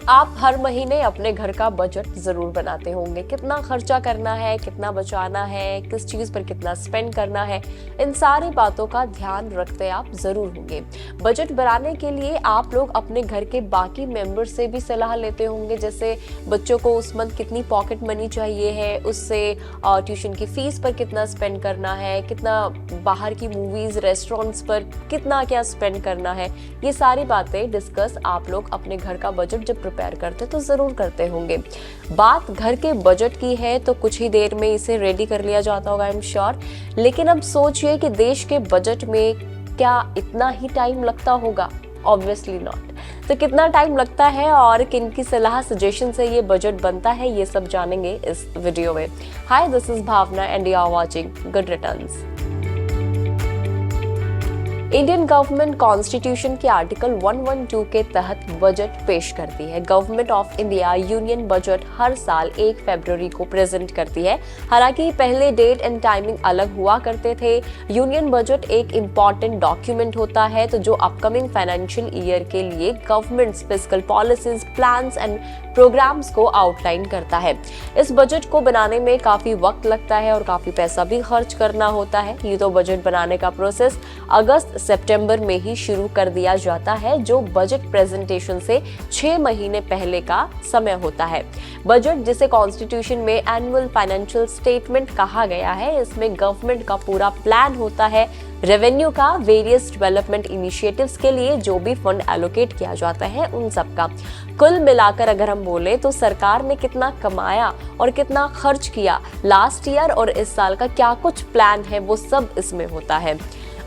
आप हर महीने अपने घर का बजट जरूर बनाते होंगे। कितना खर्चा करना है, कितना बचाना है, किस चीज पर कितना स्पेंड करना है, इन सारी बातों का ध्यान रखते आप जरूर होंगे। बजट बनाने के लिए आप लोग अपने घर के बाकी मेंबर से भी सलाह लेते होंगे, जैसे बच्चों को उस मंथ कितनी पॉकेट मनी चाहिए है, उससे ट्यूशन की फीस पर कितना स्पेंड करना है, कितना बाहर की मूवीज रेस्टोरेंट्स पर कितना क्या स्पेंड करना है। ये सारी बातें डिस्कस आप लोग अपने घर का बजट जब प्रिपेयर करते तो जरूर करते होंगे। बात घर के बजट की है तो कुछ ही देर में इसे रेडी कर लिया जाता होगा, आई एम श्योर। लेकिन अब सोचिए कि देश के बजट में क्या इतना ही टाइम लगता होगा? Obviously not. तो कितना टाइम लगता है और किन की सलाह सजेशन से ये बजट बनता है, ये सब जानेंगे इस वीडियो में। Hi, this is Bhavna and you are watching good returns. Indian government constitution के आर्टिकल 112 के तहत बजट पेश करती है। Government of India union budget हर साल 1 फरवरी को प्रेजेंट करती है। हालांकि पहले डेट एंड टाइमिंग अलग हुआ करते थे। यूनियन बजट एक इम्पॉर्टेंट डॉक्यूमेंट होता है तो जो अपकमिंग फाइनेंशियल ईयर के लिए government fiscal policies, plans and programs को आउटलाइन करता है। इस बजट को बनाने में काफी वक्त लगता है और काफी पैसा भी खर्च करना होता है। ये तो बजट बनाने का प्रोसेस अगस्त सितंबर में ही शुरू कर दिया जाता है, जो बजट प्रेजेंटेशन से 6 महीने पहले का समय होता है। बजट, जिसे कॉन्स्टिट्यूशन में एनुअल फाइनेंशियल स्टेटमेंट कहा गया है, इसमें गवर्नमेंट का पूरा प्लान होता है, रेवेन्यू का, वेरियस डेवलपमेंट इनिशिएटिव्स के लिए जो भी फंड एलोकेट किया जाता है उन सब का। कुल मिलाकर अगर हम बोले तो सरकार ने कितना कमाया और कितना खर्च किया लास्ट ईयर और इस साल का क्या कुछ प्लान है, वो सब इसमें होता है।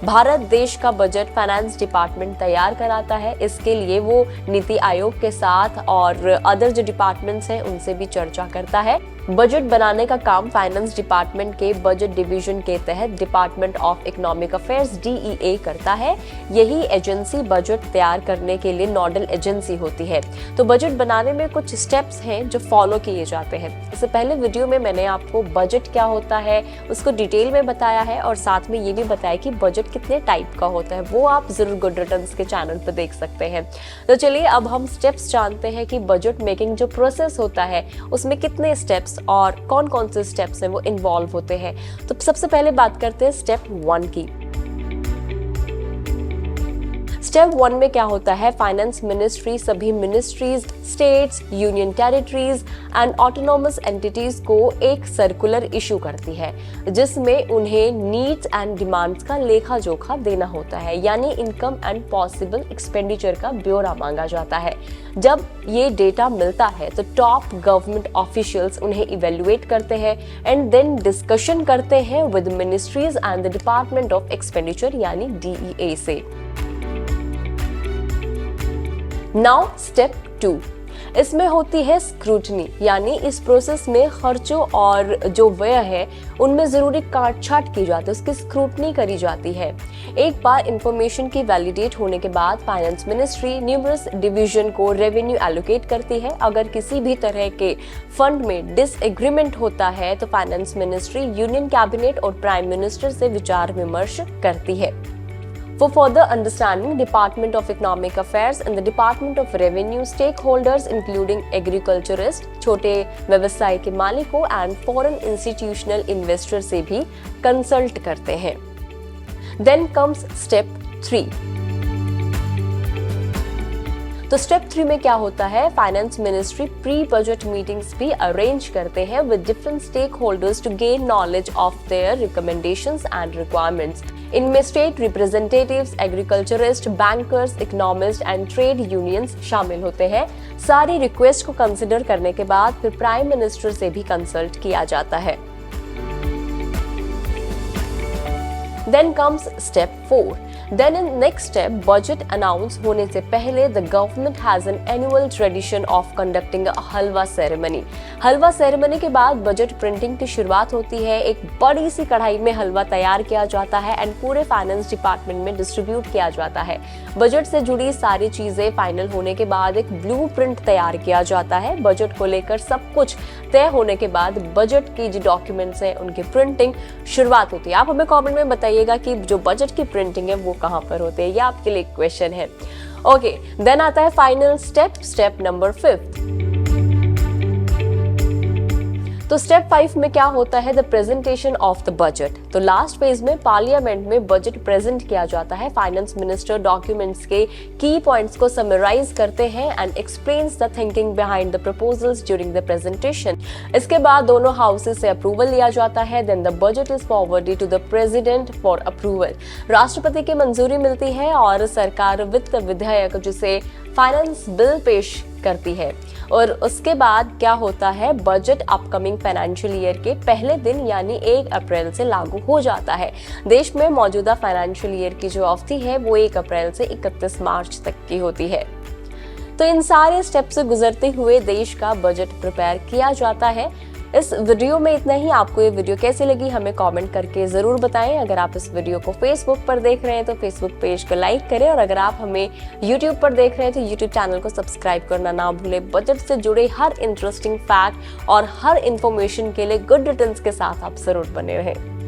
भारत देश का बजट फाइनेंस डिपार्टमेंट तैयार कराता है। इसके लिए वो नीति आयोग के साथ और अदर जो डिपार्टमेंट्स हैं उनसे भी चर्चा करता है। बजट बनाने का काम फाइनेंस डिपार्टमेंट के बजट डिवीजन के तहत department of economic affairs DEA करता है। यही एजेंसी बजट तैयार करने के लिए नोडल एजेंसी होती है। तो बजट बनाने में कुछ स्टेप्स हैं जो फॉलो किए जाते हैं। इससे पहले वीडियो में मैंने आपको बजट क्या होता है उसको डिटेल में बताया है और साथ में ये भी बताया कि बजट कितने टाइप का होता है, वो आप जरूर गुड रिटर्न्स के चैनल पर देख सकते हैं। तो चलिए अब हम स्टेप्स जानते हैं कि बजट मेकिंग जो प्रोसेस होता है उसमें कितने स्टेप्स और कौन कौन से स्टेप्स हैं वो इन्वॉल्व होते हैं। तो सबसे पहले बात करते हैं स्टेप 1 की। स्टेप 1 में क्या होता है, फाइनेंस मिनिस्ट्री सभी ministries, states, union territories and autonomous entities को एक सर्कुलर इशू करती है जिसमें उन्हें नीड्स एंड डिमांड्स का लेखा जोखा देना होता है, यानी इनकम एंड पॉसिबल एक्सपेंडिचर का ब्यौरा मांगा जाता है। जब ये डेटा मिलता है तो टॉप गवर्नमेंट ऑफिशियल्स उन्हें इवेल्युएट करते हैं एंड देन डिस्कशन करते हैं with ministries and the department of expenditure यानी DEA से। नाउ स्टेप 2, इसमें होती है स्क्रूटनी, यानी इस प्रोसेस में खर्चों और जो व्यय है उनमें जरूरी काट छाट की जाती है, उसकी स्क्रूटनी करी जाती है। एक बार इंफॉर्मेशन की वैलिडेट होने के बाद फाइनेंस मिनिस्ट्री न्यूमरस डिवीजन को रेवेन्यू एलोकेट करती है। अगर किसी भी तरह के फंड में डिसएग्रीमेंट होता है तो फाइनेंस मिनिस्ट्री यूनियन कैबिनेट और प्राइम मिनिस्टर से विचार विमर्श करती है। For further understanding, Department of Economic Affairs and the Department of Revenue stakeholders including agriculturists, छोटे व्यवसाय के मालिकों and foreign institutional investors से भी कंसल्ट करते हैं। Then comes step 3। तो स्टेप 3 में क्या होता है, finance ministry pre budget meetings भी अरेंज करते हैं with different stakeholders to gain knowledge of their recommendations and requirements. इनमें state representatives, agriculturist, bankers, economist and trade unions शामिल होते हैं। सारी रिक्वेस्ट को कंसिडर करने के बाद फिर प्राइम मिनिस्टर से भी कंसल्ट किया जाता है। Then comes step 4. Then in next step, budget announce होने से पहले the government has an annual tradition of conducting a halwa ceremony. Halwa ceremony के बाद बजट प्रिंटिंग की शुरुआत होती है। एक बड़ी सी कढ़ाई में हलवा तैयार किया जाता है एंड पूरे फाइनेंस डिपार्टमेंट में डिस्ट्रीब्यूट किया जाता है। बजट से जुड़ी सारी चीजें फाइनल होने के बाद एक ब्लूप्रिंट तैयार किया जाता है। बजट को लेकर सब कुछ तय होने के बाद बजट की जो डॉक्यूमेंट्स हैं उनकी प्रिंटिंग शुरुआत होती है। आप हमें कमेंट में बताइएगा कि जो बजट की प्रिंटिंग है वो कहाँ पर होती है, ये आपके लिए क्वेश्चन है। ओके, देन आता है फाइनल स्टेप नंबर 5। तो स्टेप 5 में क्या होता है? The presentation of the budget. तो लास्ट फेज में पार्लियामेंट में बजट प्रेजेंट किया जाता है। फाइनेंस मिनिस्टर डॉक्यूमेंट्स के की पॉइंट्स को समराइज करते हैं and explains the thinking behind the proposals during the presentation. इसके बाद दोनों हाउसेज से अप्रूवल लिया जाता है। Then the budget is forwarded to the president for approval. राष्ट्रपति की मंजूरी मिलती है और सरकार वित्त विधेयक जिसे फाइनेंस बिल पेश करती है। और उसके बाद क्या होता है? बजट अपकमिंग फाइनेंशियल ईयर के पहले दिन यानी 1 अप्रैल से लागू हो जाता है। देश में मौजूदा फाइनेंशियल ईयर की जो अवधि है वो 1 अप्रैल से 31 मार्च तक की होती है। तो इन सारे स्टेप से गुजरते हुए देश का बजट प्रिपेयर किया जाता है। इस वीडियो में इतना ही। आपको ये वीडियो कैसी लगी हमें कमेंट करके जरूर बताएं। अगर आप इस वीडियो को फेसबुक पर देख रहे हैं तो फेसबुक पेज को लाइक करें, और अगर आप हमें यूट्यूब पर देख रहे हैं तो यूट्यूब चैनल को सब्सक्राइब करना ना भूलें। बजट से जुड़े हर इंटरेस्टिंग फैक्ट और हर इंफॉर्मेशन के लिए गुड रिटर्न्स के साथ आप जरूर बने रहें।